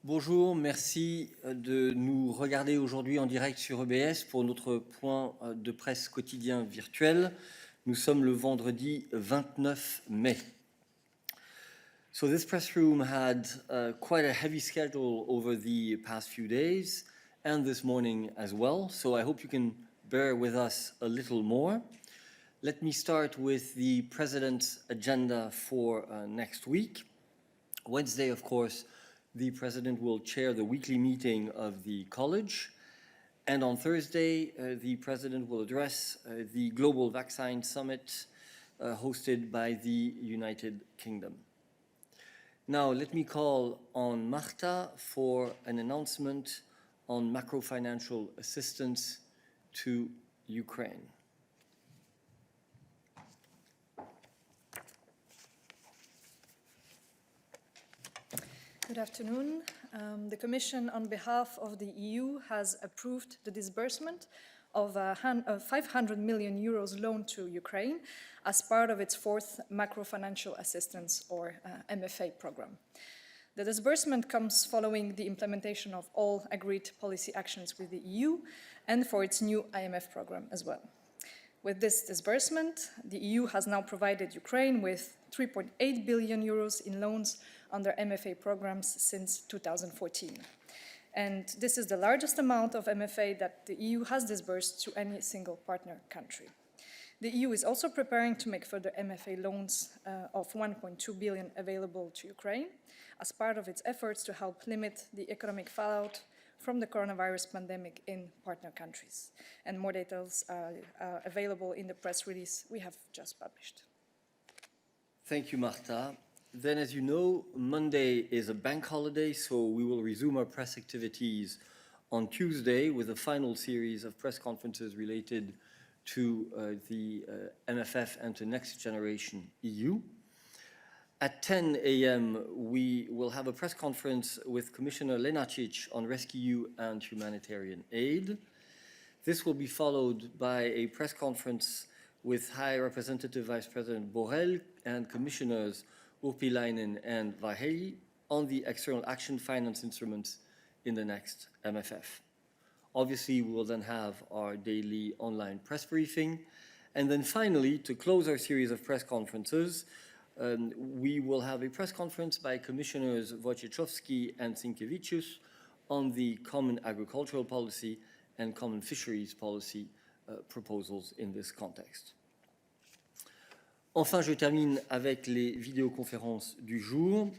Bonjour, merci de nous regarder aujourd'hui en direct sur EBS pour notre point de presse quotidien virtuel. Nous sommes le vendredi 29 mai. So this press room had quite a heavy schedule over the past few days and this morning as well. So I hope you can bear with us a little more. Let me start with the President's agenda for next week. Wednesday, of course, the President will chair the weekly meeting of the College. And on Thursday, the President will address the Global Vaccine Summit hosted by the United Kingdom. Now, let me call on Marta for an announcement on macro-financial assistance to Ukraine. Good afternoon. The Commission, on behalf of the EU, has approved the disbursement of a 500 million euros loan to Ukraine as part of its fourth macro-financial assistance, or MFA program. The disbursement comes following the implementation of all agreed policy actions with the EU and for its new IMF program as well. With this disbursement, the EU has now provided Ukraine with 3.8 billion euros in loans under MFA programs since 2014. And this is the largest amount of MFA that the EU has disbursed to any single partner country. The EU is also preparing to make further MFA loans of 1.2 billion available to Ukraine as part of its efforts to help limit the economic fallout from the coronavirus pandemic in partner countries. And more details are available in the press release we have just published. Thank you, Marta. Then, as you know, Monday is a bank holiday, so we will resume our press activities on Tuesday with a final series of press conferences related to the MFF and to Next Generation EU. At 10 a.m., we will have a press conference with Commissioner Lenarčič on rescue and humanitarian aid. This will be followed by a press conference with High Representative Vice President Borrell and Commissioners Urpilainen and Várhelyi on the external action finance instruments in the next MFF. Obviously, we will then have our daily online press briefing. And then finally, to close our series of press conferences, we will have a press conference by Commissioners Wojciechowski and Sienkiewicz on the Common Agricultural Policy and Common Fisheries Policy proposals in this context. Enfin, je termine avec les vidéoconférences du jour.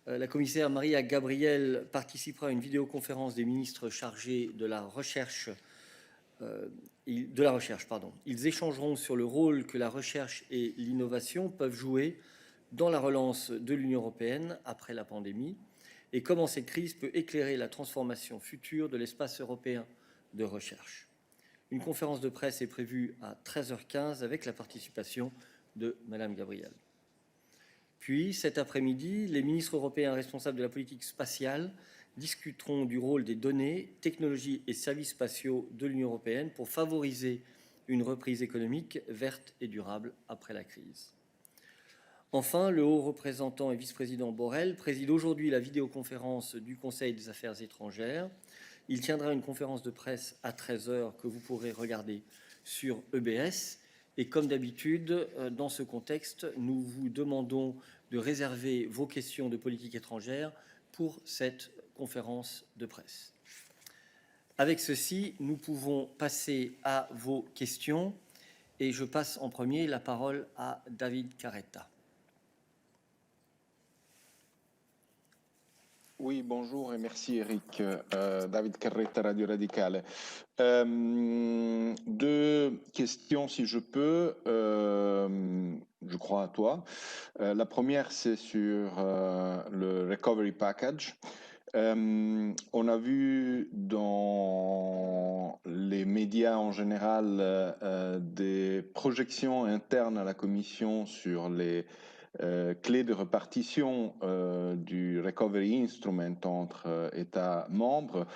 La commissaire Maria Gabriel participera à une vidéoconférence des ministres chargés de la recherche. Ils échangeront sur le rôle que la recherche et l'innovation peuvent jouer dans la relance de l'Union européenne après la pandémie et comment cette crise peut éclairer la transformation future de l'espace européen de recherche. Une conférence de presse est prévue à 13h15 avec la participation de Madame Gabriel. Puis, cet après-midi, les ministres européens responsables de la politique spatiale discuteront du rôle des données, technologies et services spatiaux de l'Union européenne pour favoriser une reprise économique verte et durable après la crise. Enfin, le haut représentant et vice-président Borrell préside aujourd'hui la vidéoconférence du Conseil des Affaires étrangères. Il tiendra une conférence de presse à 13h que vous pourrez regarder sur EBS. Et comme d'habitude, dans ce contexte, nous vous demandons de réserver vos questions de politique étrangère pour cette conférence de presse. Avec ceci, nous pouvons passer à vos questions et je passe en premier la parole à David Carretta. Oui, bonjour et merci Eric. David Carretta, Radio Radicale. Deux questions si je peux, je crois à toi. La première, c'est sur le Recovery Package. On a vu dans les médias en général des projections internes à la Commission sur les clés de répartition du Recovery Instrument entre États membres.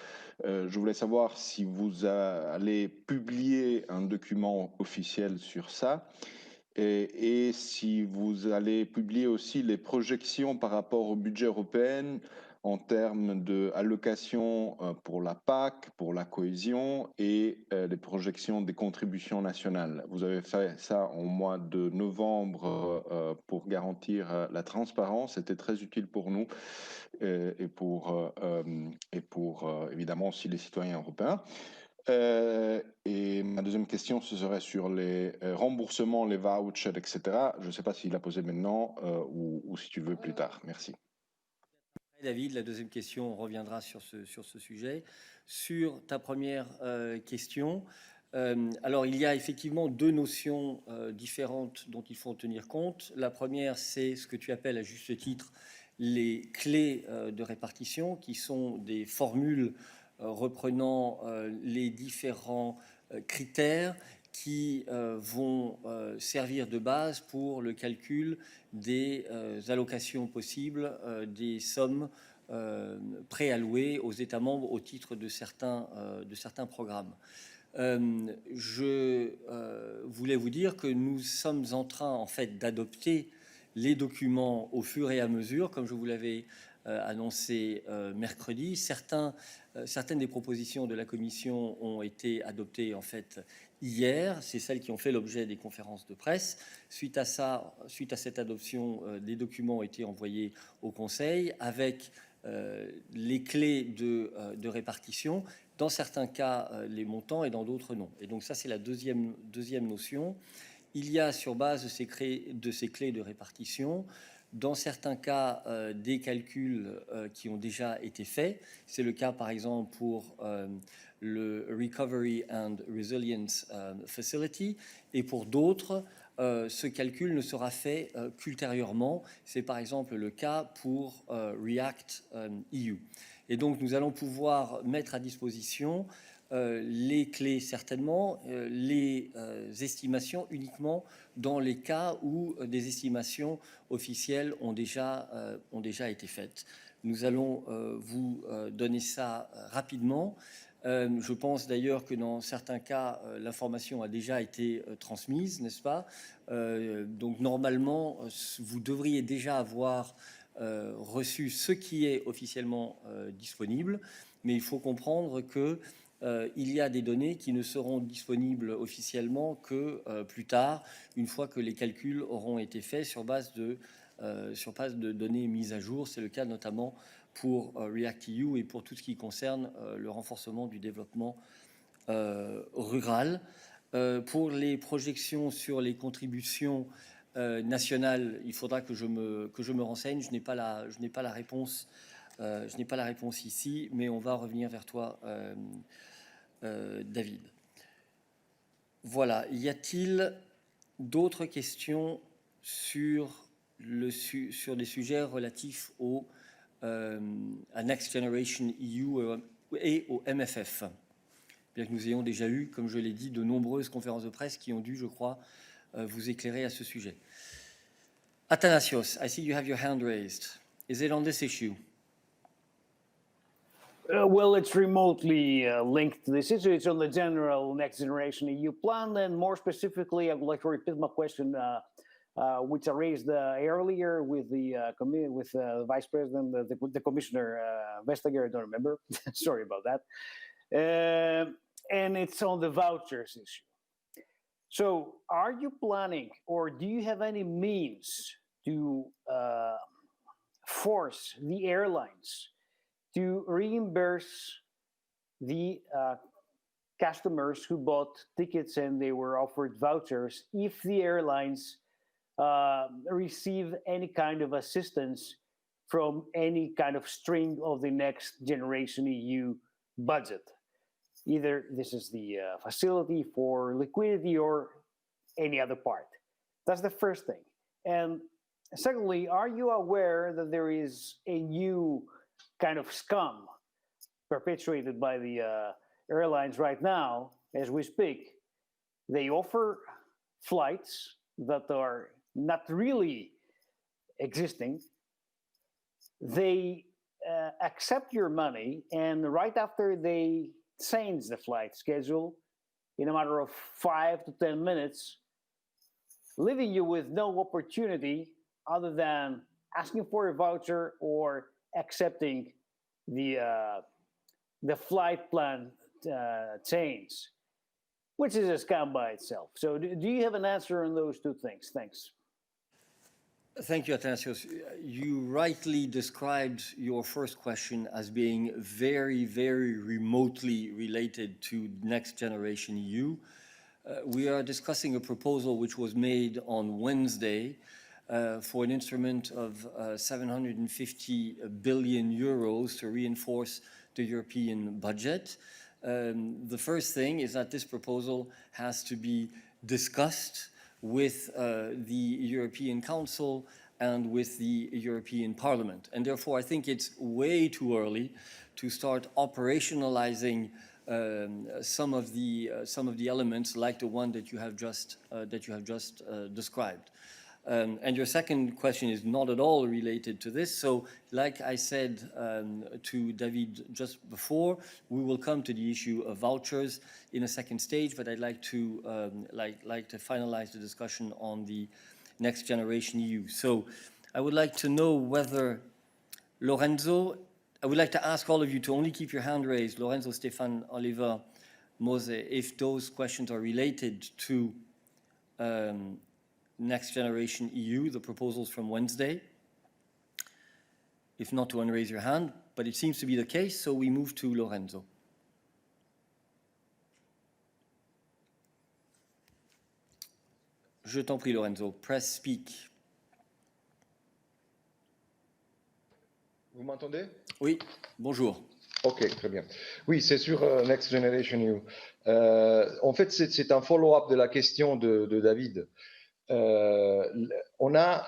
Je voulais savoir si vous allez publier un document officiel sur ça et si vous allez publier aussi les projections par rapport au budget européen en termes d'allocation pour la PAC, pour la cohésion et les projections des contributions nationales. Vous avez fait ça en mois de novembre pour garantir la transparence. C'était très utile pour nous et pour évidemment aussi les citoyens européens. Et ma deuxième question, ce serait sur les remboursements, les vouchers, etc. Je ne sais pas s'il a posé maintenant ou si tu veux plus tard. Merci. David, la deuxième question, on reviendra sur ce sujet. Sur ta première question, alors il y a effectivement deux notions différentes dont il faut tenir compte. La première, c'est ce que tu appelles à juste titre les clés de répartition, qui sont des formules reprenant les différents critères qui vont servir de base pour le calcul des allocations possibles, des sommes préallouées aux États membres au titre de certains programmes. Je voulais vous dire que nous sommes en train en fait d'adopter les documents au fur et à mesure, comme je vous l'avais annoncé mercredi. Certaines des propositions de la Commission ont été adoptées en fait hier. C'est celles qui ont fait l'objet des conférences de presse. Suite à cette adoption, des documents ont été envoyés au Conseil avec les clés de répartition. Dans certains cas, les montants et dans d'autres, non. Et donc ça, c'est la deuxième notion. Il y a sur base de ces clés de répartition, dans certains cas, des calculs qui ont déjà été faits. C'est le cas, par exemple, pour le Recovery and Resilience Facility. Et pour d'autres, ce calcul ne sera fait qu'ultérieurement. C'est par exemple le cas pour React EU. Et donc, nous allons pouvoir mettre à disposition les clés certainement, les estimations uniquement dans les cas où des estimations officielles ont déjà été faites. Nous allons vous donner ça rapidement. Je pense d'ailleurs que dans certains cas, l'information a déjà été transmise, n'est-ce pas? Donc normalement, vous devriez déjà avoir reçu ce qui est officiellement disponible, mais il faut comprendre que il y a des données qui ne seront disponibles officiellement que plus tard, une fois que les calculs auront été faits sur base de données mises à jour. C'est le cas notamment pour React-EU et pour tout ce qui concerne le renforcement du développement rural. Pour les projections sur les contributions nationales, il faudra que je me renseigne. Je n'ai pas la réponse. Je n'ai pas la réponse ici, mais on va revenir vers toi, David. Voilà. Y a-t-il d'autres questions sur des sujets relatifs à Next Generation EU et au MFF? Bien que nous ayons déjà eu, comme je l'ai dit, de nombreuses conférences de presse qui ont dû, je crois, vous éclairer à ce sujet. Athanasios, I see you have your hand raised. Is it on this issue? Well, it's remotely linked to this issue. It's on the general Next Generation EU plan. And more specifically, I would like to repeat my question, which I raised earlier with the Vice President, the Commissioner Vestager, I don't remember. Sorry about that. And it's on the vouchers issue. So are you planning, or do you have any means to force the airlines to reimburse the customers who bought tickets and they were offered vouchers if the airlines receive any kind of assistance from any kind of stream of the Next Generation EU budget? Either this is the facility for liquidity or any other part. That's the first thing. And secondly, are you aware that there is a new kind of scam perpetuated by the airlines right now as we speak? They offer flights that are not really existing. They accept your money, and right after they change the flight schedule in a matter of 5 to 10 minutes, leaving you with no opportunity other than asking for a voucher or accepting the flight plan change, which is a scam by itself. So do you have an answer on those two things? Thanks. Thank you, Athanasios. You rightly described your first question as being very, very remotely related to Next Generation EU. We are discussing a proposal which was made on Wednesday for an instrument of 750 billion euros to reinforce the European budget. The first thing is that this proposal has to be discussed with the European Council and with the European Parliament. And therefore, I think it's way too early to start operationalizing some of the elements like the one that you have just described. And your second question is not at all related to this. So, like I said to David just before, we will come to the issue of vouchers in a second stage. But I'd like to finalize the discussion on the Next Generation EU. So, I would like to know whether Lorenzo. I would like to ask all of you to only keep your hand raised, Lorenzo, Stefan, Oliver, Mose, if those questions are related to Next Generation EU, the proposals from Wednesday. If not, to unraise your hand, but it seems to be the case, so we move to Lorenzo. Je t'en prie, Lorenzo. Press speak. Vous m'entendez? Oui, bonjour. Ok, très bien. Oui, c'est sur Next Generation EU. En fait, c'est un follow-up de la question de David. On a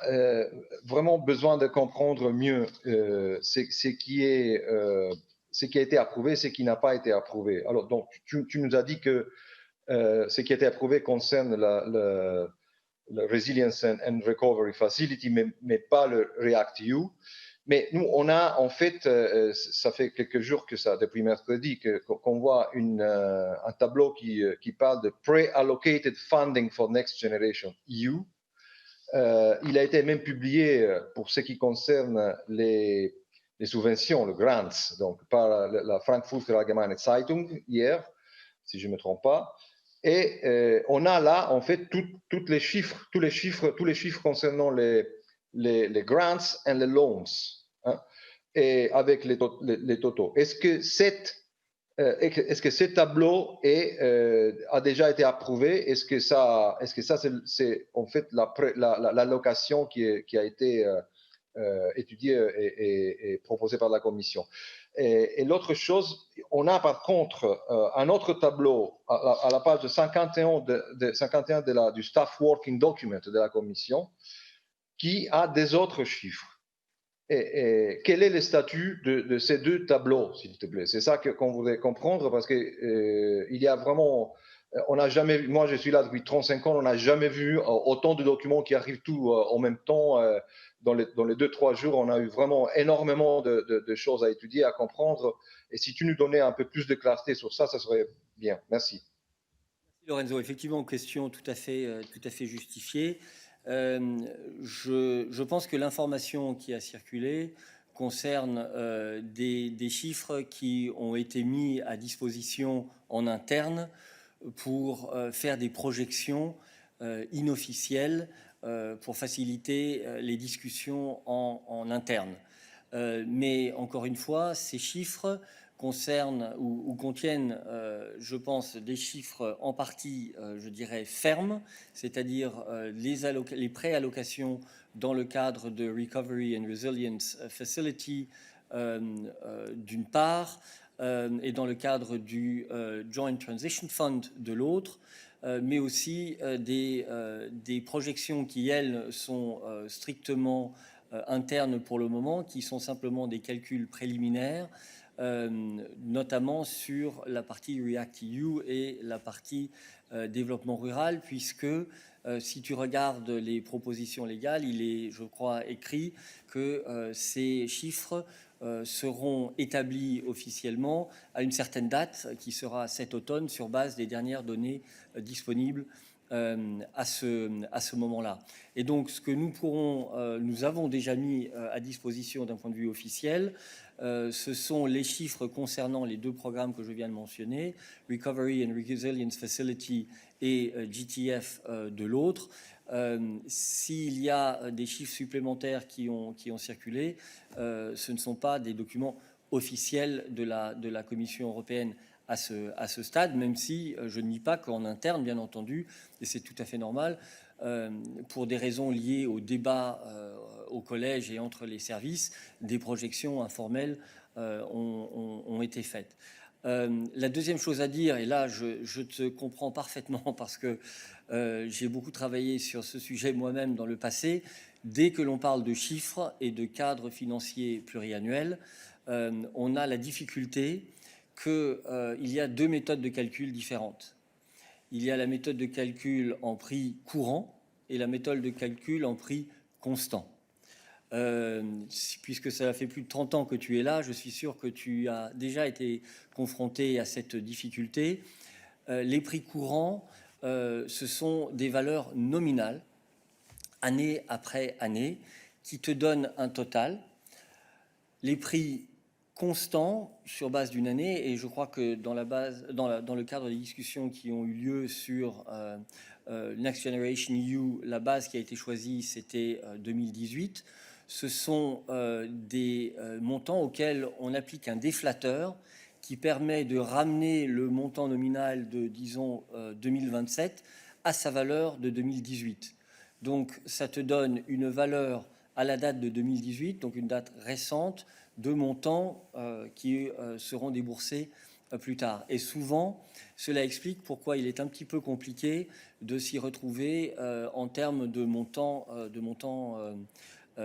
vraiment besoin de comprendre mieux ce qui a été approuvé, ce qui n'a pas été approuvé. Alors, donc, tu nous as dit que ce qui a été approuvé concerne la Resilience and Recovery Facility, mais pas le REACT-EU. Mais nous, on a en fait, ça fait quelques jours que ça, depuis mercredi, qu'on voit un tableau qui parle de Pre-Allocated Funding for Next Generation EU. Il a été même publié pour ce qui concerne les subventions, les grants, donc par la Frankfurter Allgemeine Zeitung hier, si je ne me trompe pas. Et on a là en fait tous les chiffres concernant les grants et les loans, hein, et avec les totaux. Est-ce que ce tableau a déjà été approuvé? Est-ce que ça c'est en fait l'allocation qui a été étudiée et proposée par la Commission? Et l'autre chose, on a par contre un autre tableau à la page 51 du Staff Working Document de la Commission qui a des autres chiffres. Et quel est le statut de ces deux tableaux, s'il te plaît? C'est ça qu'on voudrait comprendre parce que il y a vraiment, on n'a jamais vu, moi je suis là depuis 35 ans, on n'a jamais vu autant de documents qui arrivent tout en même temps. Dans les 2-3 jours, on a eu vraiment énormément de choses à étudier, à comprendre. Et si tu nous donnais un peu plus de clarté sur ça, ça serait bien. Merci. Merci Lorenzo. Effectivement, question tout à fait justifiée. Je pense que l'information qui a circulé concerne des chiffres qui ont été mis à disposition en interne pour faire des projections inofficielles pour faciliter les discussions en interne. Mais encore une fois, ces chiffres concernent ou contiennent, je pense, des chiffres en partie, je dirais, fermes, c'est-à-dire les préallocations dans le cadre de Recovery and Resilience Facility d'une part, et dans le cadre du Joint Transition Fund de l'autre, mais aussi des projections qui, elles, sont strictement internes pour le moment, qui sont simplement des calculs préliminaires, notamment sur la partie REACT-EU et la partie développement rural, puisque si tu regardes les propositions légales, il est, je crois, écrit que ces chiffres seront établis officiellement à une certaine date qui sera cet automne sur base des dernières données disponibles à ce moment-là. Et donc, ce que nous avons déjà mis à disposition d'un point de vue officiel, ce sont les chiffres concernant les 2 programmes que je viens de mentionner, Recovery and Resilience Facility et GTF de l'autre. S'il y a des chiffres supplémentaires qui ont circulé, ce ne sont pas des documents officiels de la Commission européenne à ce stade, même si je ne nie pas qu'en interne, bien entendu, et c'est tout à fait normal, pour des raisons liées au débat au collège et entre les services, des projections informelles ont été faites. La deuxième chose à dire, et là je te comprends parfaitement parce que j'ai beaucoup travaillé sur ce sujet moi-même dans le passé, dès que l'on parle de chiffres et de cadres financiers pluriannuels, on a la difficulté qu'il y a 2 méthodes de calcul différentes. Il y a la méthode de calcul en prix courant et la méthode de calcul en prix constant. Puisque ça fait plus de 30 ans que tu es là, je suis sûr que tu as déjà été confronté à cette difficulté. Les prix courants, ce sont des valeurs nominales, année après année, qui te donnent un total. Les prix constants sur base d'une année, et je crois que dans le cadre des discussions qui ont eu lieu sur Next Generation EU, la base qui a été choisie, c'était 2018. Ce sont des montants auxquels on applique un déflateur qui permet de ramener le montant nominal de, disons, 2027 à sa valeur de 2018. Donc, ça te donne une valeur à la date de 2018, donc une date récente, de montants qui seront déboursés plus tard. Et souvent, cela explique pourquoi il est un petit peu compliqué de s'y retrouver en termes de montants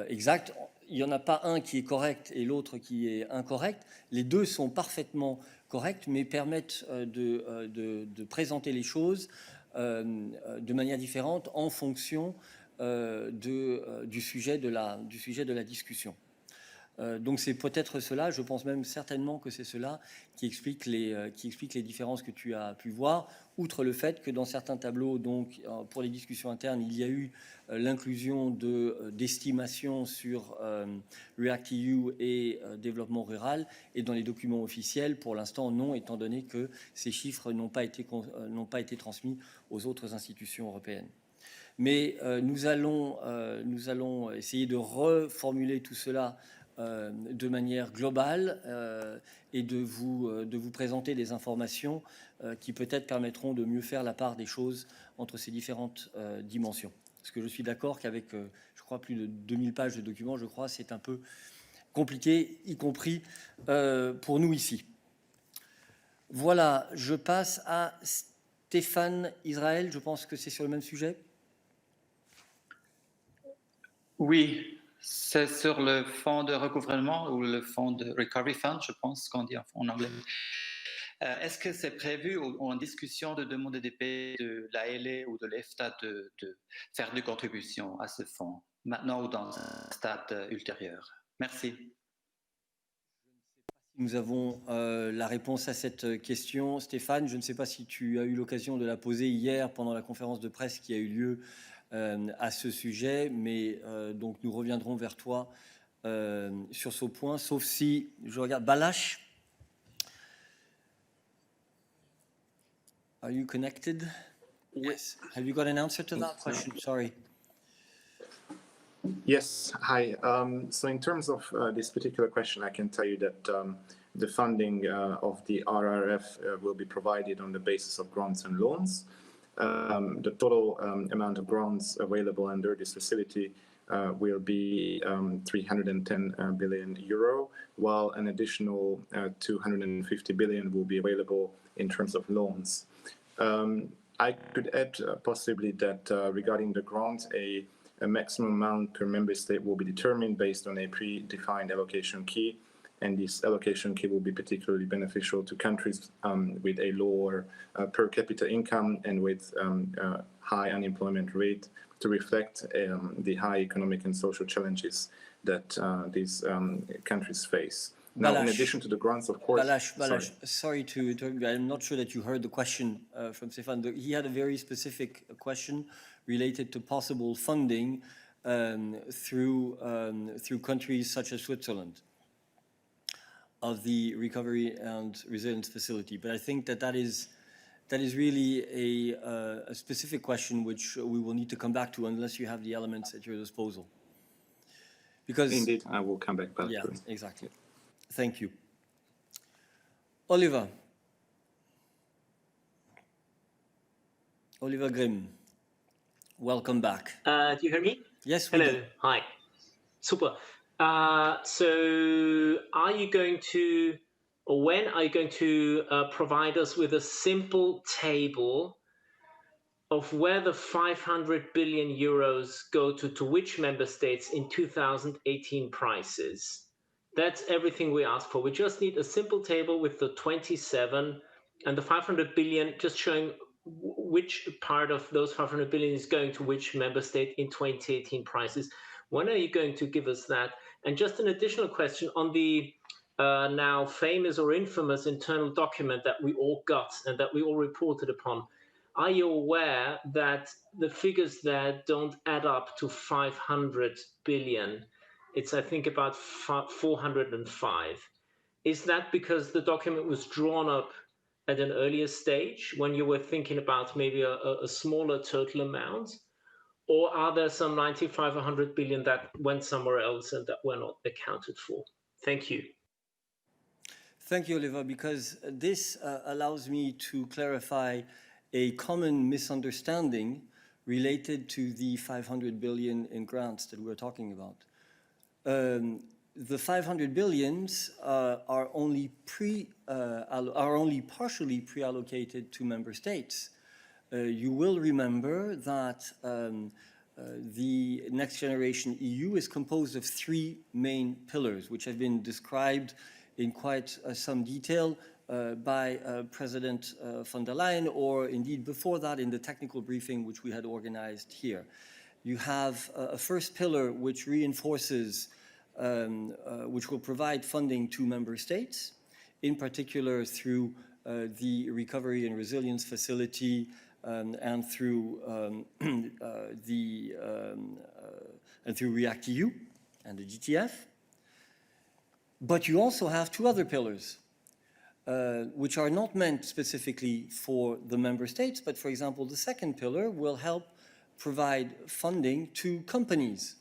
exacts. Il n'y en a pas un qui est correct et l'autre qui est incorrect. Les deux sont parfaitement corrects, mais permettent de présenter les choses de manière différente en fonction du sujet de la discussion. Donc c'est peut-être cela, je pense même certainement que c'est cela qui explique les différences que tu as pu voir, outre le fait que dans certains tableaux, donc pour les discussions internes, il y a eu l'inclusion d'estimations sur REACT-EU et développement rural, et dans les documents officiels, pour l'instant non, étant donné que ces chiffres n'ont pas été transmis aux autres institutions européennes. Mais nous allons essayer de reformuler tout cela de manière globale et de vous présenter des informations qui peut-être permettront de mieux faire la part des choses entre ces différentes dimensions. Parce que je suis d'accord qu'avec, je crois, plus de 2000 pages de documents, je crois, c'est un peu compliqué, y compris pour nous ici. Voilà, je passe à Stéphane Israël, je pense que c'est sur le même sujet. Oui, c'est sur le fonds de recouvrement ou le fonds de Recovery Fund, je pense qu'on dit en anglais. Est-ce que c'est prévu en discussion de demander des pays de l'ALE ou de l'EFTA de faire des contributions à ce fonds, maintenant ou dans un stade ultérieur? Merci. Nous avons la réponse à cette question. Stéphane, je ne sais pas si tu as eu l'occasion de la poser hier pendant la conférence de presse qui a eu lieu à ce sujet, mais donc nous reviendrons vers toi sur ce point, sauf si je regarde Balázs. Are you connected? Yes. Have you got an answer to that question? Sorry. Yes, hi. So in terms of this particular question, I can tell you that the funding of the RRF will be provided on the basis of grants and loans. The total amount of grants available under this facility will be 310 billion euro, while an additional 250 billion will be available in terms of loans. I could add possibly that regarding the grants, a maximum amount per member state will be determined based on a predefined allocation key, and this allocation key will be particularly beneficial to countries with a lower per capita income and with high unemployment rate to reflect the high economic and social challenges that these countries face. Now, in Balázs. addition to the grants, of course. Balázs, sorry to I'm not sure that you heard the question from Stefan. He had a very specific question related to possible funding through countries such as Switzerland of the Recovery and Resilience Facility. But I think that is really a specific question which we will need to come back to unless you have the elements at your disposal. Because indeed, I will come back. Yeah, exactly. Thank you. Oliver Grimm, welcome back. Do you hear me? Yes, we Hello. do. Hi. Super. So are you going to, or when are you going to provide us with a simple table of where the 500 billion euros go to which member states in 2018 prices? That's everything we ask for. We just need a simple table with the 27 and the 500 billion, just showing which part of those 500 billion is going to which member state in 2018 prices. When are you going to give us that? And just an additional question on the now famous or infamous internal document that we all got and that we all reported upon. Are you aware that the figures there don't add up to 500 billion? It's, I think, about 405. Is that because the document was drawn up at an earlier stage when you were thinking about maybe a smaller total amount? Or are there some 95 or 100 billion that went somewhere else and that were not accounted for? Thank you. Thank you, Oliver, because this allows me to clarify a common misunderstanding related to the 500 billion in grants that we're talking about. The 500 billions are only partially pre-allocated to member states. You will remember that the Next Generation EU is composed of three main pillars, which have been described in quite some detail by President von der Leyen, or indeed before that in the technical briefing which we had organized here. You have a first pillar which reinforces, which will provide funding to member states, in particular through the Recovery and Resilience Facility and through through REACT-EU and the GTF. But you also have two other pillars, which are not meant specifically for the member states, but for example, the second pillar will help provide funding to companies,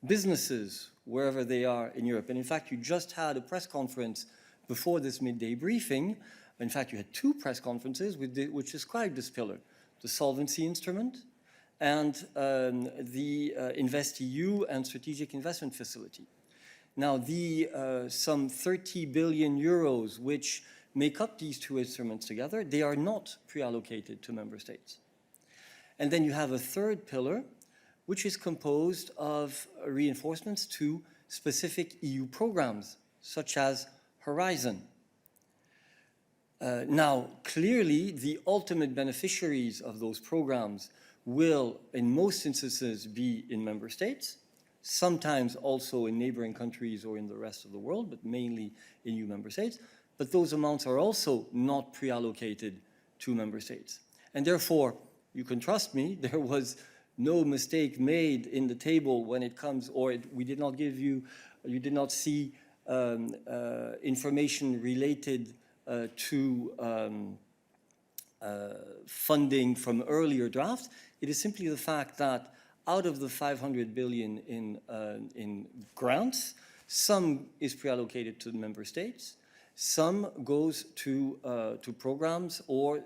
businesses, wherever they are in Europe. And in fact, you just had a press conference before this midday briefing. In fact, you had two press conferences which described this pillar, the Solvency Instrument and the InvestEU and Strategic Investment Facility. Now, the some 30 billion euros which make up these two instruments together, they are not pre-allocated to member states. And then you have a third pillar, which is composed of reinforcements to specific EU programs, such as Horizon. Now, clearly, the ultimate beneficiaries of those programs will, in most instances, be in member states, sometimes also in neighboring countries or in the rest of the world, but mainly in EU member states. But those amounts are also not pre-allocated to member states. And therefore, you can trust me, there was no mistake made in the table when it comes, or we did not give you, you did not see information related to funding from earlier drafts. It is simply the fact that out of the 500 billion in grants, some is pre-allocated to the member states, some goes to programs or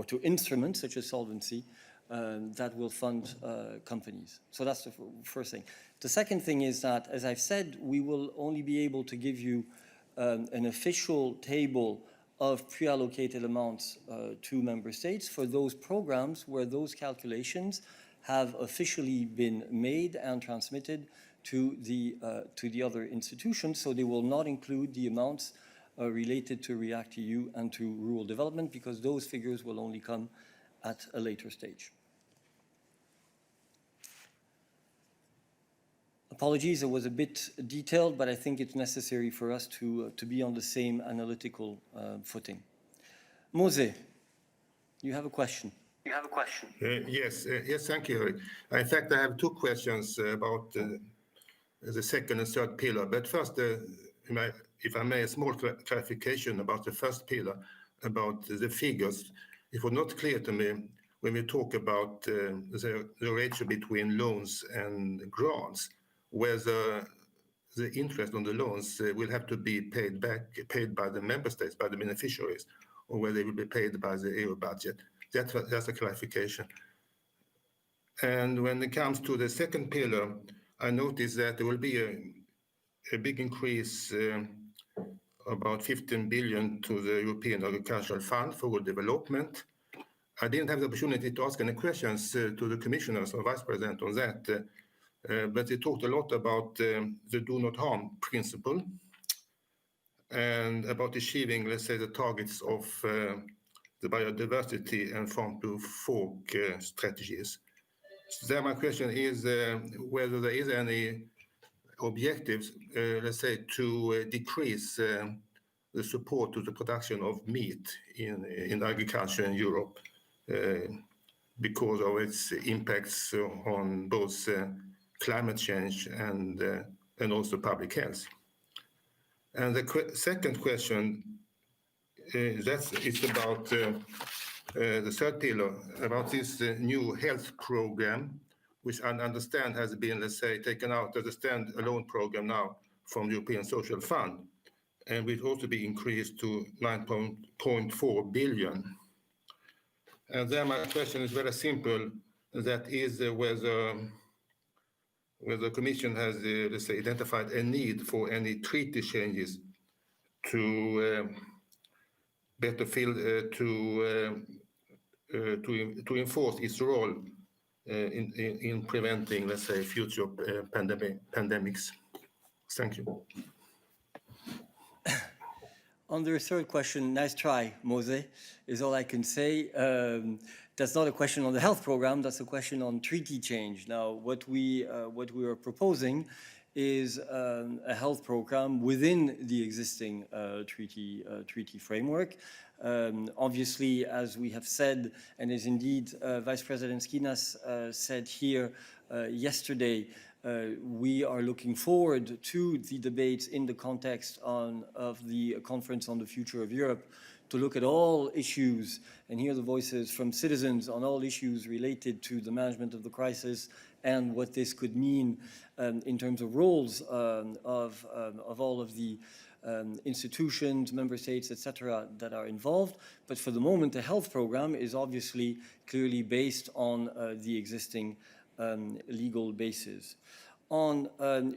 to instruments such as Solvency that will fund companies. So that's the first thing. The second thing is that, as I've said, we will only be able to give you an official table of pre-allocated amounts to member states for those programs where those calculations have officially been made and transmitted to the other institutions. So they will not include the amounts related to REACT-EU and to rural development, because those figures will only come at a later stage. Apologies, it was a bit detailed, but I think it's necessary for us to be on the same analytical footing. Mose, you have a question. Yes, thank you. In fact, I have two questions about the second and third pillar. But first, if I may, a small clarification about the first pillar, about the figures. It was not clear to me when we talk about the ratio between loans and grants, whether the interest on the loans will have to be paid by the member states, by the beneficiaries, or whether they will be paid by the EU budget. That's a clarification. And when it comes to the second pillar, I noticed that there will be a big increase, about 15 billion to the European Agricultural Fund for Rural Development. I didn't have the opportunity to ask any questions to the commissioners or vice president on that, but they talked a lot about the do not harm principle and about achieving, let's say, the targets of the biodiversity and farm to fork strategies. So there my question is whether there is any objectives, let's say, to decrease the support to the production of meat in agriculture in Europe because of its impacts on both climate change and also public health. And the second question is about the third pillar, about this new health program, which I understand has been, let's say, taken out as a stand-alone program now from the European Social Fund, and will also be increased to 9.4 billion. And then my question is very simple, that is whether the Commission has, let's say, identified a need for any treaty changes to better feel to enforce its role in preventing, let's say, future pandemics. Thank you. On the third question, nice try, Mose, is all I can say. That's not a question on the health program, that's a question on treaty change. Now, what we are proposing is a health program within the existing treaty framework. Obviously, as we have said, and as indeed Vice President Skinas said here yesterday, we are looking forward to the debates in the context of the Conference on the Future of Europe to look at all issues and hear the voices from citizens on all issues related to the management of the crisis and what this could mean in terms of roles of all of the institutions, member states, etc., that are involved. But for the moment, the health program is obviously clearly based on the existing legal basis. On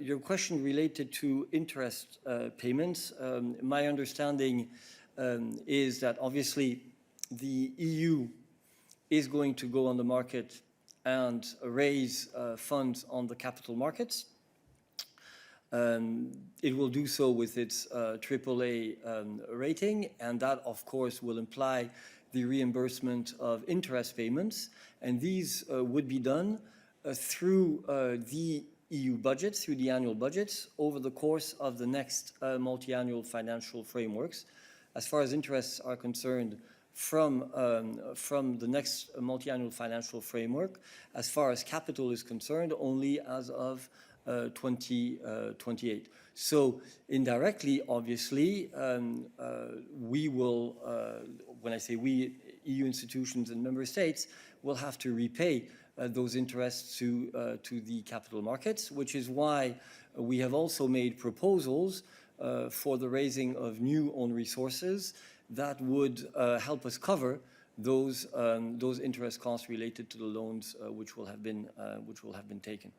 your question related to interest payments, my understanding is that obviously the EU is going to go on the market and raise funds on the capital markets. It will do so with its AAA rating, and that, of course, will imply the reimbursement of interest payments. And these would be done through the EU budget, through the annual budgets, over the course of the next multi-annual financial frameworks. As far as interests are concerned, from the next multi-annual financial framework, as far as capital is concerned, only as of 2028. So indirectly, obviously, we will, when I say we, EU institutions and member states, will have to repay those interests to the capital markets, which is why we have also made proposals for the raising of new own resources that would help us cover those interest costs related to the loans which will have been taken.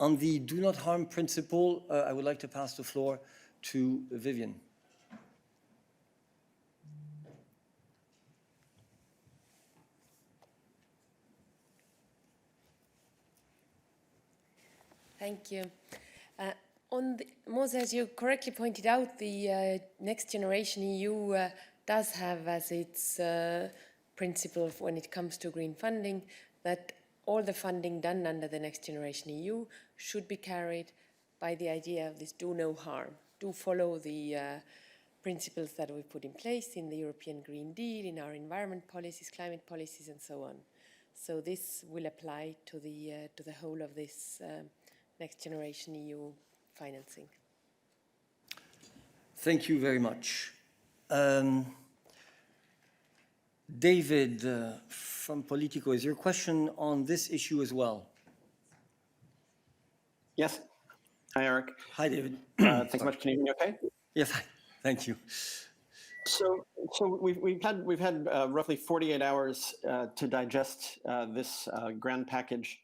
On the do not harm principle, I would like to pass the floor to Vivian. Thank you. Moses, as you correctly pointed out, the Next Generation EU does have as its principle when it comes to green funding that all the funding done under the Next Generation EU should be carried by the idea of this do no harm, do follow the principles that we put in place in the European Green Deal, in our environment policies, climate policies, and so on. So this will apply to the whole of this Next Generation EU financing. Thank you very much. David from Politico, is your question on this issue as well? Yes. Hi, Eric. Hi, David. Thanks so much. Can you hear me okay? Yes, thank you. So we've had roughly 48 hours to digest this grand package,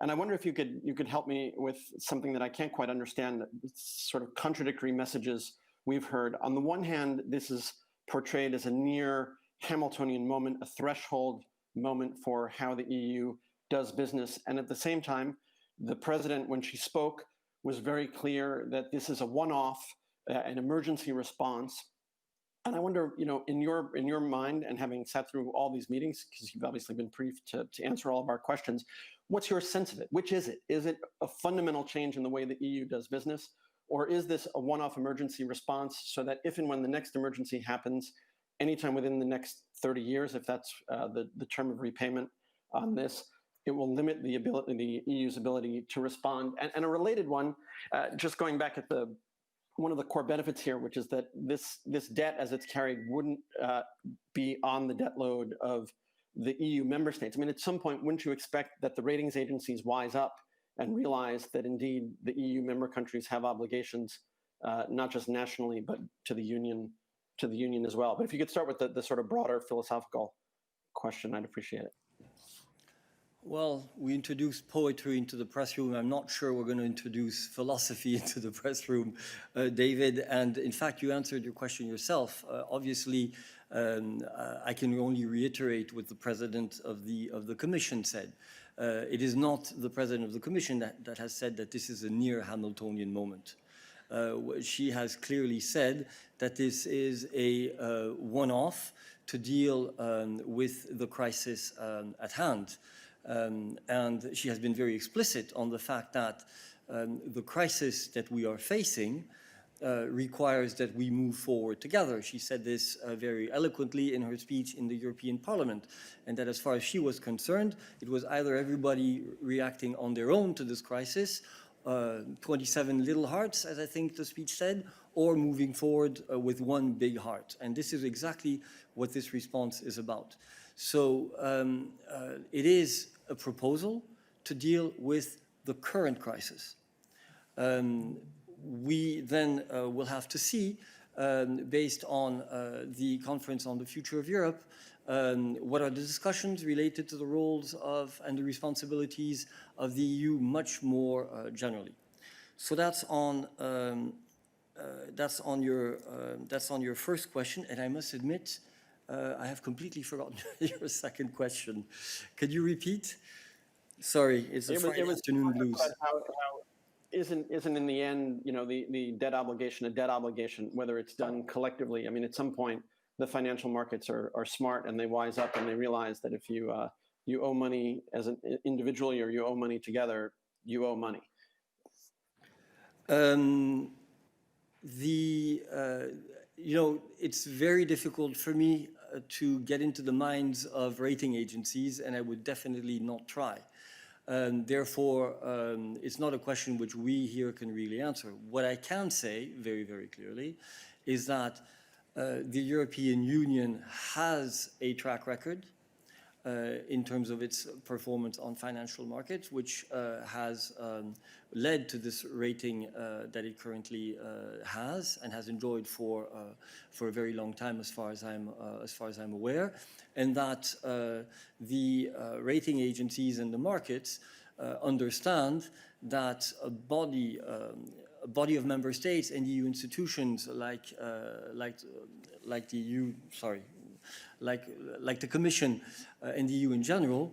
and I wonder if you could help me with something that I can't quite understand. Sort of contradictory messages we've heard. On the one hand, this is portrayed as a near Hamiltonian moment, a threshold moment for how the EU does business, and at the same time, the president, when she spoke, was very clear that this is a one-off, an emergency response. And I wonder, in your mind, and having sat through all these meetings, because you've obviously been briefed to answer all of our questions, what's your sense of it? Which is it? Is it a fundamental change in the way the EU does business? Or is this a one-off emergency response so that if and when the next emergency happens, anytime within the next 30 years, if that's the term of repayment on this, it will limit the EU's ability to respond? And a related one, just going back at one of the core benefits here, which is that this debt as it's carried wouldn't be on the debt load of the EU member states. I mean, at some point, wouldn't you expect that the ratings agencies wise up and realize that indeed the EU member countries have obligations, not just nationally, but to the union as well? But if you could start with the sort of broader philosophical question, I'd appreciate it. Well, we introduced poetry into the press room. I'm not sure we're going to introduce philosophy into the press room, David. And in fact, you answered your question yourself. Obviously, I can only reiterate what the president of the Commission said. It is not the president of the Commission that has said that this is a near Hamiltonian moment. She has clearly said that this is a one-off to deal with the crisis at hand. And she has been very explicit on the fact that the crisis that we are facing requires that we move forward together. She said this very eloquently in her speech in the European Parliament, and that as far as she was concerned, it was either everybody reacting on their own to this crisis, 27 little hearts, as I think the speech said, or moving forward with one big heart. And this is exactly what this response is about. So it is a proposal to deal with the current crisis. We then will have to see, based on the Conference on the Future of Europe, what are the discussions related to the roles of and the responsibilities of the EU much more generally. So that's on your first question, and I must admit, I have completely forgotten your second question. Could you repeat? Sorry, it's a Friday afternoon blues. How isn't in the end, the debt obligation a debt obligation, whether it's done collectively? I mean, at some point, the financial markets are smart and they wise up and they realize that if you owe money as an individually or you owe money together, you owe money. It's very difficult for me to get into the minds of rating agencies, and I would definitely not try. Therefore, it's not a question which we here can really answer. What I can say very, very clearly is that the European Union has a track record in terms of its performance on financial markets, which has led to this rating that it currently has and has enjoyed for a very long time, as far as I'm aware, and that the rating agencies and the markets understand that a body of member states and EU institutions like the EU, like the Commission and the EU in general,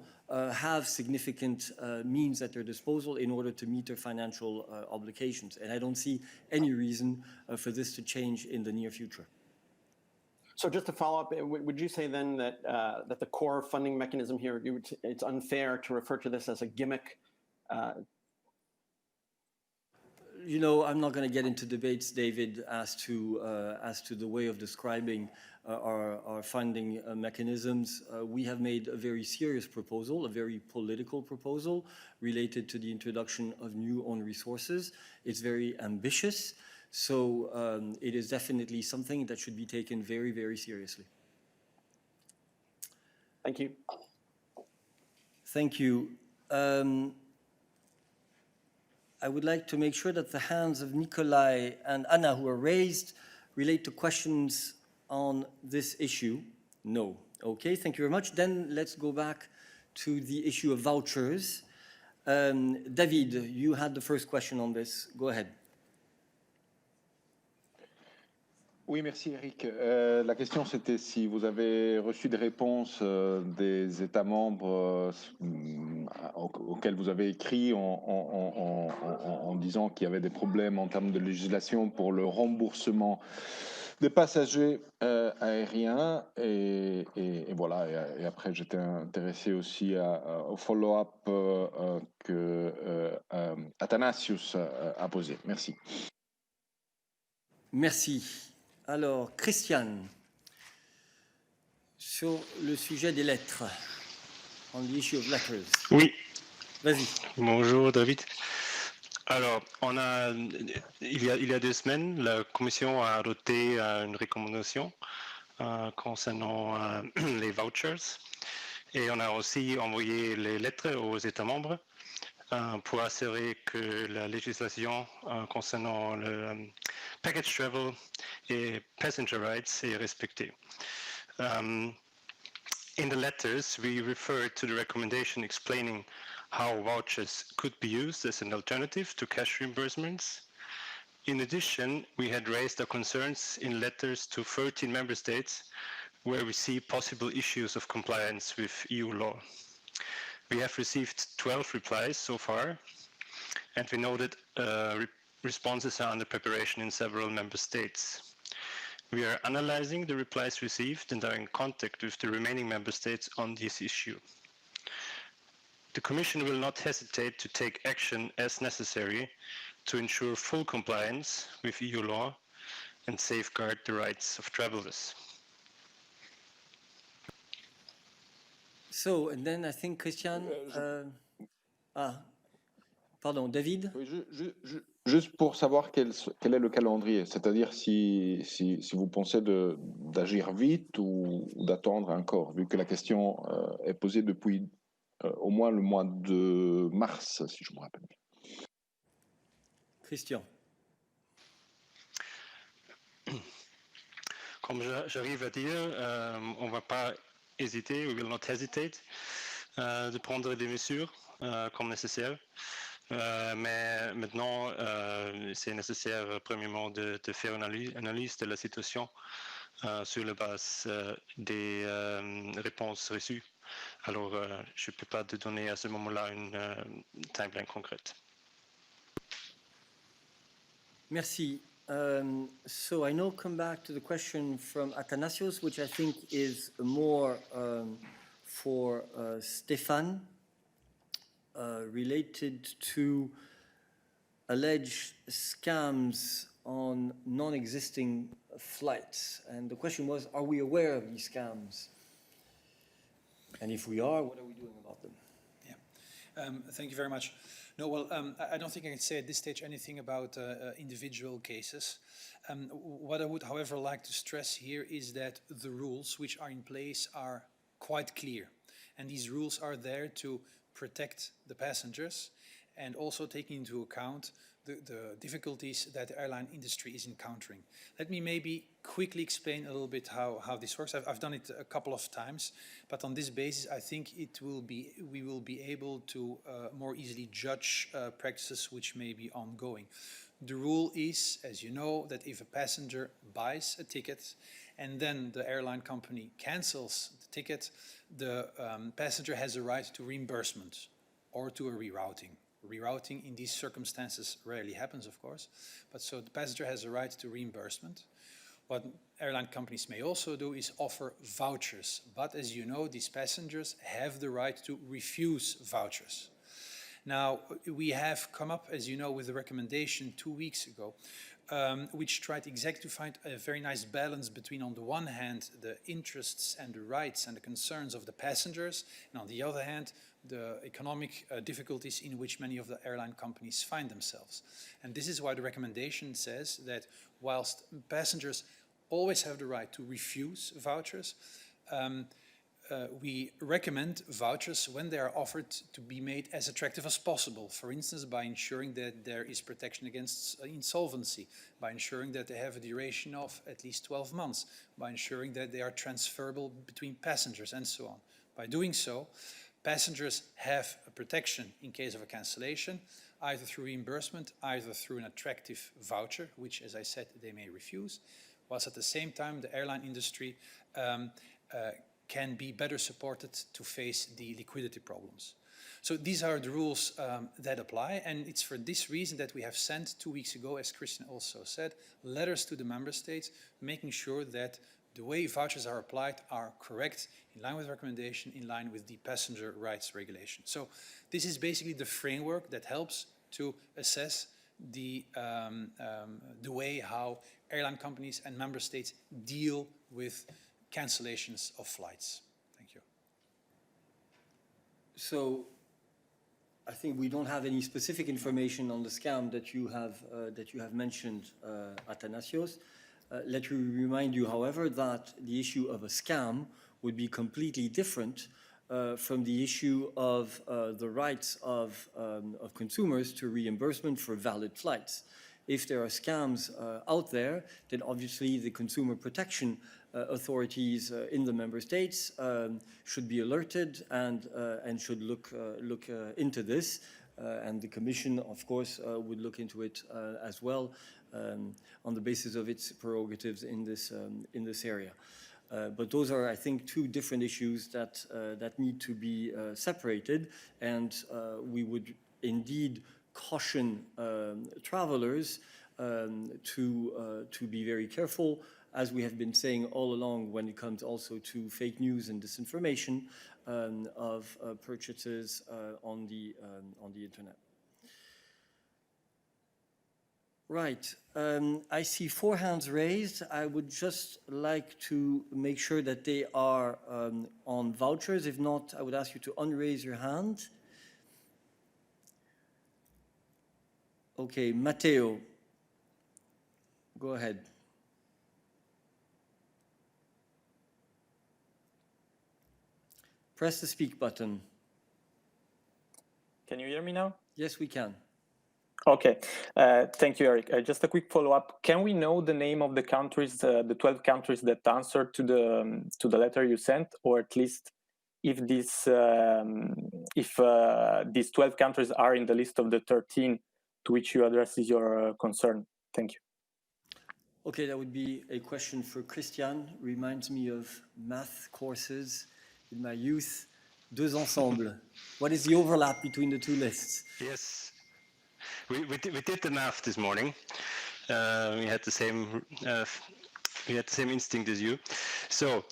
have significant means at their disposal in order to meet their financial obligations. And I don't see any reason for this to change in the near future. So just to follow up, would you say then that that the core funding mechanism here, it's unfair to refer to this as a gimmick? You know, I'm not going to get into debates, David, as to the way of describing our funding mechanisms. We have made a very serious proposal, a very political proposal related to the introduction of new own resources. It's very ambitious, so it is definitely something that should be taken very, very seriously. Thank you. Thank you. I would like to make sure that the hands of Nikolai and Anna, who are raised, relate to questions on this issue. No. Okay, thank you very much. Then let's go back to the issue of vouchers. David, you had the first question on this. Go ahead. Oui, merci Eric. La question c'était si vous avez reçu des réponses des États membres auxquels vous avez écrit en disant qu'il y avait des problèmes en termes de législation pour le remboursement des passagers aériens et voilà. Et après, j'étais intéressé aussi au follow-up que Athanasius a posé. Merci. Merci. Alors, Christiane, sur le sujet des lettres, on the issue of letters. Oui. Vas-y. Bonjour David. Alors, il y a 2 semaines, la Commission a adopté une recommandation concernant les vouchers et on a aussi envoyé les lettres aux États membres pour assurer que la législation concernant le package travel et passenger rights est respectée. In the letters, we refer to the recommendation explaining how vouchers could be used as an alternative to cash reimbursements. In addition, we had raised our concerns in letters to 13 member states where we see possible issues of compliance with EU law. We have received 12 replies so far, and we know that responses are under preparation in several member states. We are analyzing the replies received and are in contact with the remaining member states on this issue. The Commission will not hesitate to take action as necessary to ensure full compliance with EU law and safeguard the rights of travelers. So, and then I think Christian... pardon, David? Oui, juste pour savoir quel est le calendrier, c'est-à-dire si vous pensez d'agir vite ou d'attendre encore, vu que la question est posée depuis au moins le mois de mars, si je me rappelle bien. Christian. Comme j'arrive à dire, on ne va pas hésiter, we will not hesitate, de prendre des mesures comme nécessaire. Mais maintenant, c'est nécessaire, premièrement, de faire une analyse de la situation sur la base des réponses reçues. Alors, je ne peux pas te donner à ce moment-là une timeline concrète. Merci. So I now come back to the question from Athanasios, which I think is more for Stéphane, related to alleged scams on non-existing flights. And the question was, are we aware of these scams? And if we are, what are we doing about them? Yeah, thank you very much. No, well, I don't think I can say at this stage anything about individual cases. What I would, however, like to stress here is that the rules which are in place are quite clear. And these rules are there to protect the passengers and also taking into account the difficulties that the airline industry is encountering. Let me maybe quickly explain a little bit how this works. I've done it a couple of times, but on this basis, I think we will be able to more easily judge practices which may be ongoing. The rule is, as you know, that if a passenger buys a ticket and then the airline company cancels the ticket, the passenger has a right to reimbursement or to a rerouting. Rerouting in these circumstances rarely happens, of course, but so the passenger has a right to reimbursement. What airline companies may also do is offer vouchers. But as you know, these passengers have the right to refuse vouchers. Now, we have come up, as you know, with a recommendation 2 weeks ago, which tried exactly to find a very nice balance between, on the one hand, the interests and the rights and the concerns of the passengers, and on the other hand, the economic difficulties in which many of the airline companies find themselves. And this is why the recommendation says that whilst passengers always have the right to refuse vouchers, we recommend vouchers when they are offered to be made as attractive as possible. For instance, by ensuring that there is protection against insolvency, by ensuring that they have a duration of at least 12 months, by ensuring that they are transferable between passengers, and so on. By doing so, passengers have a protection in case of a cancellation, either through reimbursement, either through an attractive voucher, which, as I said, they may refuse, whilst at the same time the airline industry can be better supported to face the liquidity problems. So these are the rules that apply, and it's for this reason that we have sent 2 weeks ago, as Christian also said, letters to the member states, making sure that the way vouchers are applied are correct, in line with the recommendation, in line with the passenger rights regulation. So this is basically the framework that helps to assess the way how airline companies and member states deal with cancellations of flights. Thank you. So I think we don't have any specific information on the scam that you have mentioned, Athanasios. Let me remind you, however, that the issue of a scam would be completely different from the issue of the rights of consumers to reimbursement for valid flights. If there are scams out there, then obviously the consumer protection authorities in the member states should be alerted and should look into this. And the Commission, of course, would look into it as well on the basis of its prerogatives in this area. But those are, I think, two different issues that need to be separated, and we would indeed caution travelers to be very careful, as we have been saying all along when it comes also to fake news and disinformation of purchases on the internet. Right. I see 4 hands raised. I would just like to make sure that they are on vouchers. If not, I would ask you to unraise your hand. Okay, Matteo, go ahead. Press the speak button. Can you hear me now? Yes, we can. Okay, thank you, Eric. Just a quick follow-up. Can we know the name of the countries, the 12 countries that answered to the letter you sent, or at least if these 12 countries are in the list of the 13 to which you address your concern? Thank you. Okay, that would be a question for Christian. Reminds me of math courses in my youth. Deux ensemble. What is the overlap between the two lists? Yes, we did the math this morning. We had the same instinct as you. So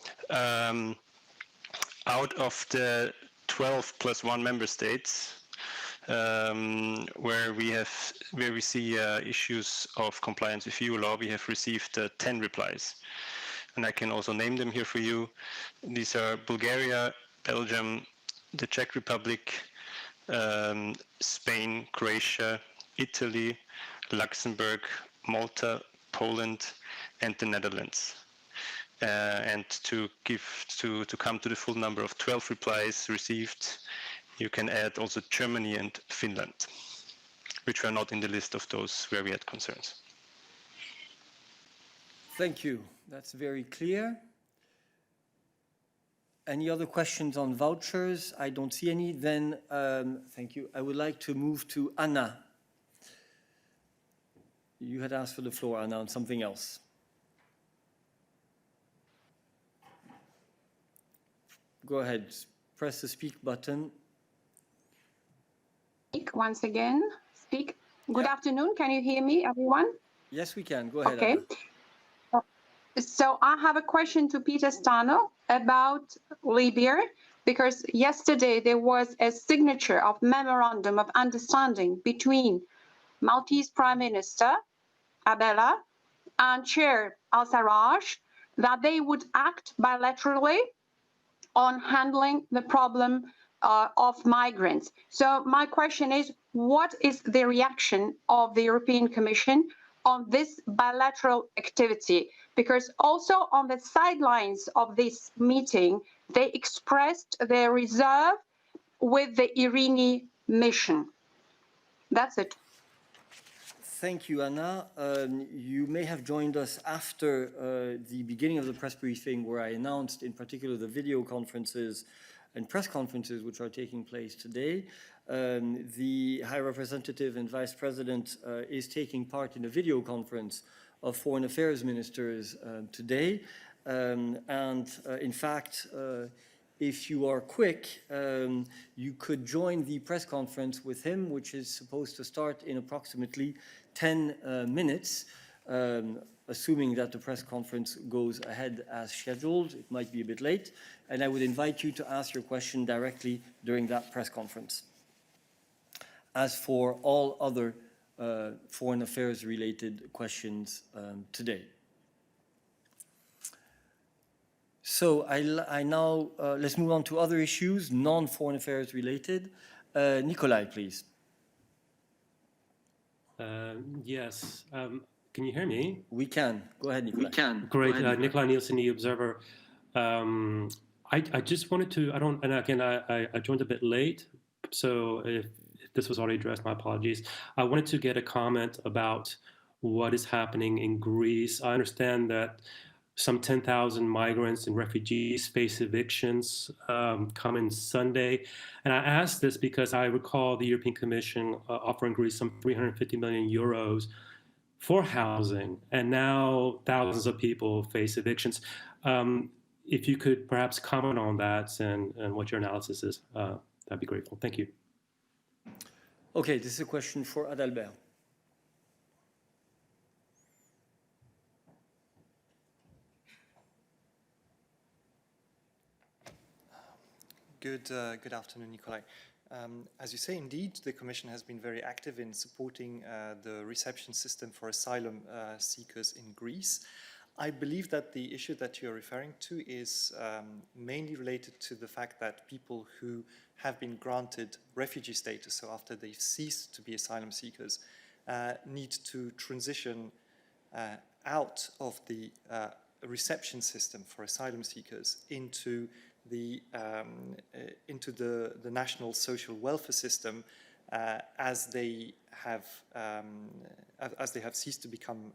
out of the 12 plus 1 member states where we see issues of compliance with EU law, we have received 10 replies, and I can also name them here for you. These are Bulgaria, Belgium, the Czech Republic, Spain, Croatia, Italy, Luxembourg, Malta, Poland, and the Netherlands. And to come to the full number of 12 replies received, you can add also Germany and Finland, which were not in the list of those where we had concerns. Thank you. That's very clear. Any other questions on vouchers? I don't see any. Then, thank you. I would like to move to Anna. You had asked for the floor, Anna, on something else. Go ahead. Press the speak button. Once again, speak. Good afternoon. Can you hear me, everyone? Yes, we can. Go ahead, okay. Anna. So I have a question to Peter Stano about Libya, because yesterday there was a signature of memorandum of understanding between Maltese Prime Minister Abela and Chair al-Sarraj that they would act bilaterally on handling the problem of migrants. So my question is, what is the reaction of the European Commission on this bilateral activity? Because also on the sidelines of this meeting, they expressed their reserve with the Irini mission. That's it. Thank you, Anna. You may have joined us after the beginning of the press briefing, where I announced in particular the video conferences and press conferences which are taking place today. The High Representative and Vice President is taking part in a video conference of Foreign Affairs Ministers today. In fact, if you are quick, you could join the press conference with him, which is supposed to start in approximately 10 minutes, assuming that the press conference goes ahead as scheduled. It might be a bit late, and I would invite you to ask your question directly during that press conference. As for all other foreign affairs related questions today. So I now, let's move on to other issues, non-foreign affairs related. Nikolai, please. Yes. Can you hear me? We can. Go ahead, Nikolai. We can. Great. Nikolai Nielsen, The Observer. I just wanted to, and again, I joined a bit late, so if this was already addressed, my apologies. I wanted to get a comment about what is happening in Greece. I understand that some 10,000 migrants and refugees face evictions coming Sunday. And I ask this because I recall the European Commission offering Greece some 350 million euros for housing, and now thousands of people face evictions. If you could perhaps comment on that and what your analysis is, that'd be grateful. Thank you. Okay, this is a question for Adalbert. Good afternoon, Nikolai. As you say, indeed, the Commission has been very active in supporting the reception system for asylum seekers in Greece. I believe that the issue that you're referring to is mainly related to the fact that people who have been granted refugee status, so after they've ceased to be asylum seekers, need to transition out of the reception system for asylum seekers into the national social welfare system as they have ceased to become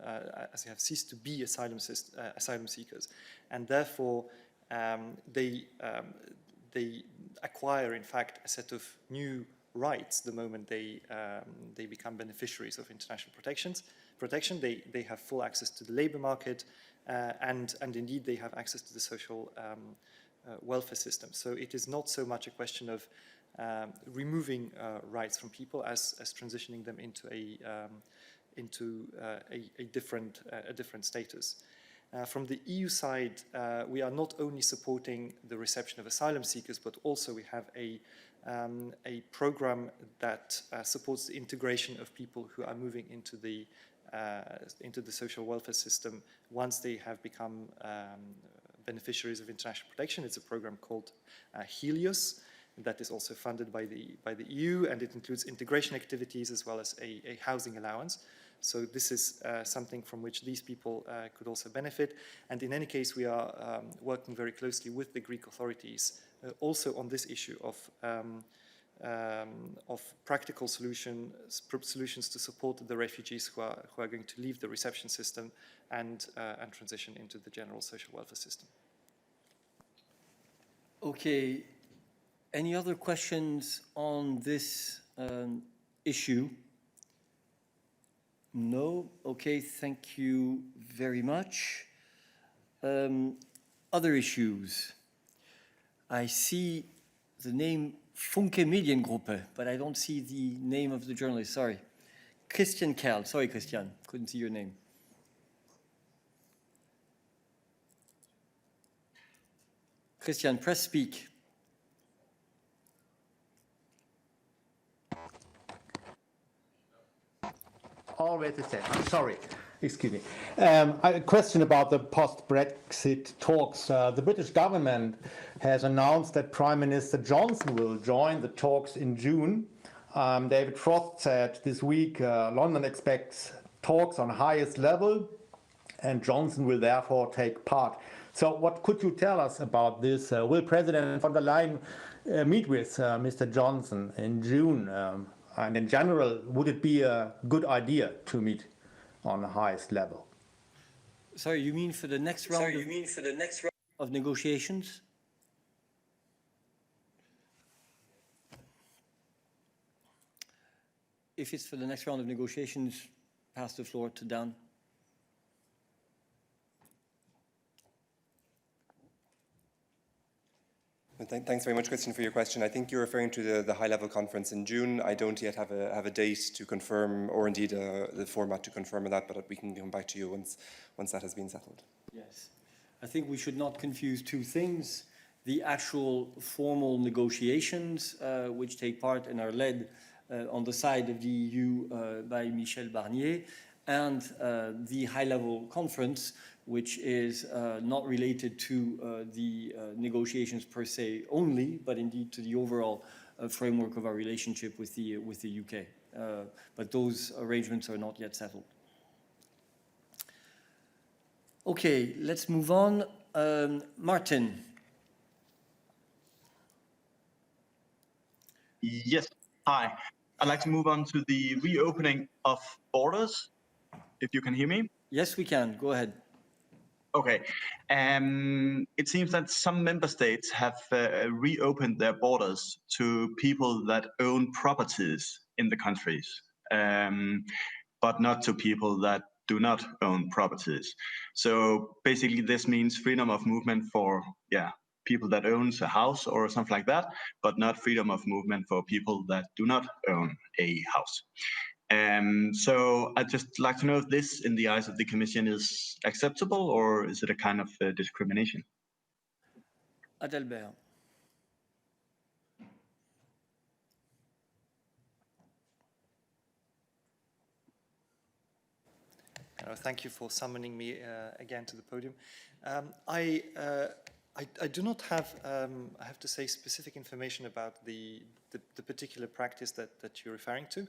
as they have ceased to be asylum seekers, and therefore they acquire in fact a set of new rights the moment they become beneficiaries of international protection. They have full access to the labor market, and indeed they have access to the social welfare system. So it is not so much a question of removing rights from people as transitioning them into a different status. From the EU side, we are not only supporting the reception of asylum seekers, but also we have a program that supports the integration of people who are moving into the social welfare system once they have become beneficiaries of international protection. It's a program called Helios that is also funded by the EU, and it includes integration activities as well as a housing allowance. So this is something from which these people could also benefit. And in any case, we are working very closely with the Greek authorities also on this issue of practical solutions to support the refugees who are going to leave the reception system and transition into the general social welfare system. Okay. Any other questions on this issue? No? Okay, thank you very much. Other issues. I see the name Funke Mediengruppe, but I don't see the name of the journalist, sorry. Christian Kerl, sorry Christian, couldn't see your name. Christian, press speak. Always the same. I'm sorry. Excuse me. A question about the post-Brexit talks. The British government has announced that Prime Minister Johnson will join the talks in June. David Frost said this week London expects talks on highest level, and Johnson will therefore take part. So what could you tell us about this? Will President von der Leyen meet with Mr. Johnson in June? And in general, would it be a good idea to meet on the highest level? Sorry, you mean for the next round of negotiations? If it's for the next round of negotiations, pass the floor to Dan. Thanks very much, Christian, for your question. I think you're referring to the high-level conference in June. I don't yet have a date to confirm, or indeed the format to confirm that, but we can come back to you once that has been settled. Yes. I think we should not confuse two things. The actual formal negotiations, which take part and are led on the side of the EU by Michel Barnier, and the high-level conference, which is not related to the negotiations per se only, but indeed to the overall framework of our relationship with the UK. But those arrangements are not yet settled. Okay, let's move on. Martin. Yes, hi. I'd like to move on to the reopening of borders, if you can hear me. Yes, we can. Go ahead. Okay. It seems that some member states have reopened their borders to people that own properties in the countries, but not to people that do not own properties. So basically this means freedom of movement for people that owns a house or something like that, but not freedom of movement for people that do not own a house. So I'd just like to know if this, in the eyes of the Commission, is acceptable, or is it a kind of discrimination? Adalbert. Thank you for summoning me again to the podium. I do not have, I have to say, specific information about the particular practice that you're referring to.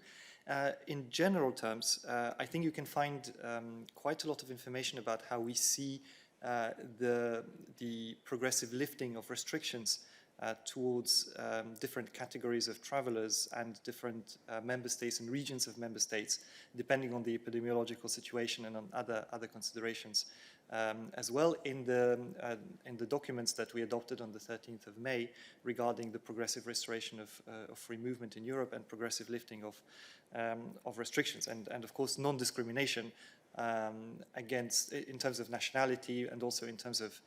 In general terms, I think you can find quite a lot of information about how we see the progressive lifting of restrictions towards different categories of travelers and different member states and regions of member states, depending on the epidemiological situation and on other considerations. As well in the documents that we adopted on the 13th of May regarding the progressive restoration of free movement in Europe and progressive lifting of restrictions and of course non-discrimination against in terms of nationality and also in terms of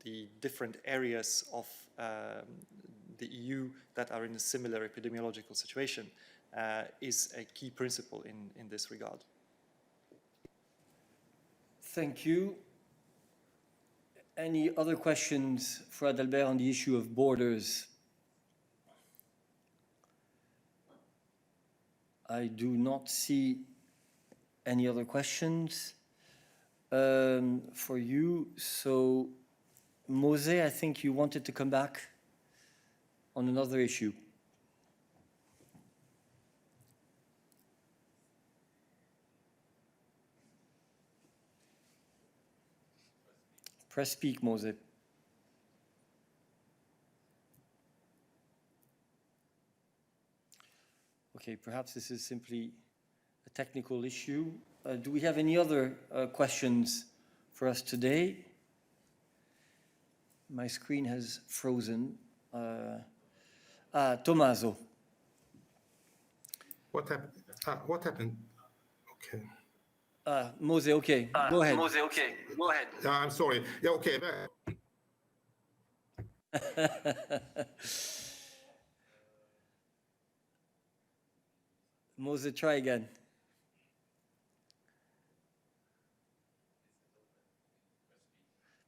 the different areas of the EU that are in a similar epidemiological situation is a key principle in this regard. Thank you. Any other questions for Adalbert on the issue of borders? I do not see any other questions for you. So, Mose, I think you wanted to come back on another issue. Press speak, Mose. Okay, perhaps this is simply a technical issue. Do we have any other questions for us today? My screen has frozen. Tommaso. What happened? What happened? Okay. Mose, okay. Go ahead. Mose, okay. Go ahead. I'm sorry. Yeah, okay. Mose, try again.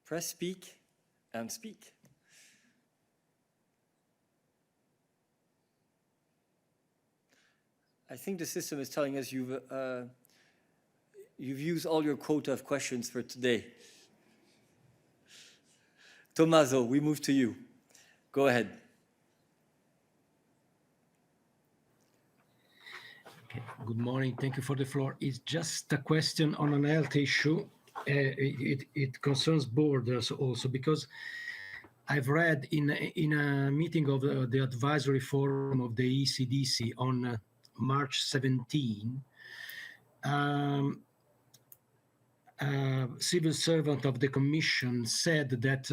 Press speak. and speak. I think the system is telling us you've used all your quota of questions for today. Tommaso, we move to you. Go ahead. Okay. Good morning. Thank you for the floor. It's just a question on an health issue. It concerns borders also, because I've read in a meeting of the advisory forum of the ECDC on March 17, civil servant of the Commission said that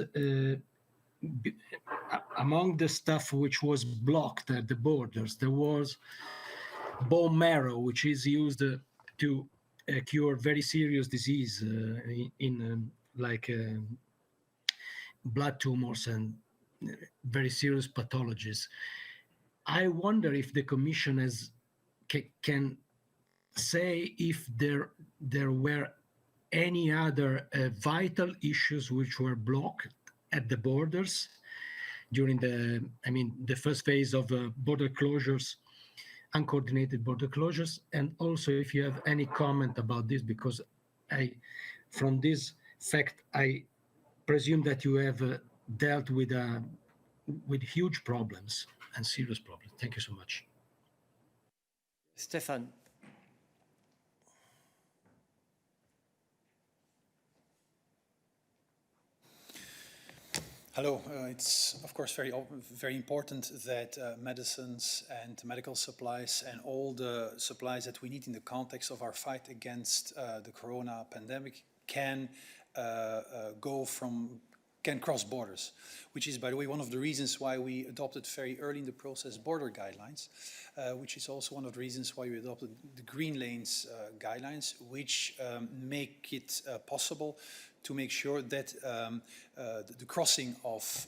among the stuff which was blocked at the borders, there was bone marrow, which is used to cure very serious disease in blood tumors and very serious pathologies. I wonder if the Commission can say if there were any other vital issues which were blocked at the borders during the first phase of border closures, uncoordinated border closures, and also if you have any comment about this, because from this fact, I presume that you have dealt with huge problems and serious problems. Thank you so much. Stefan. Hello. It's of course very important that medicines and medical supplies and all the supplies that we need in the context of our fight against the corona pandemic can cross borders, which is, by the way, one of the reasons why we adopted very early in the process border guidelines, which is also one of the reasons why we adopted the Green Lanes guidelines, which make it possible to make sure that the crossing of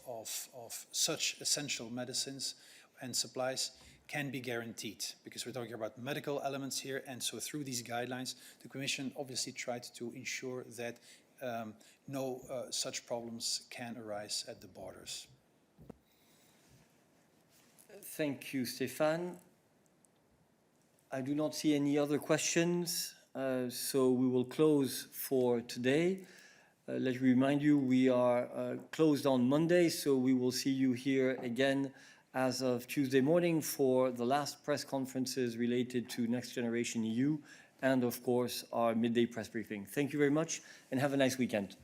such essential medicines and supplies can be guaranteed, because we're talking about medical elements here. And so through these guidelines, the Commission obviously tried to ensure that no such problems can arise at the borders. Thank you, Stefan. I do not see any other questions, so we will close for today. Let me remind you, we are closed on Monday, so we will see you here again as of Tuesday morning for the last press conferences related to Next Generation EU and, of course, our midday press briefing. Thank you very much and have a nice weekend.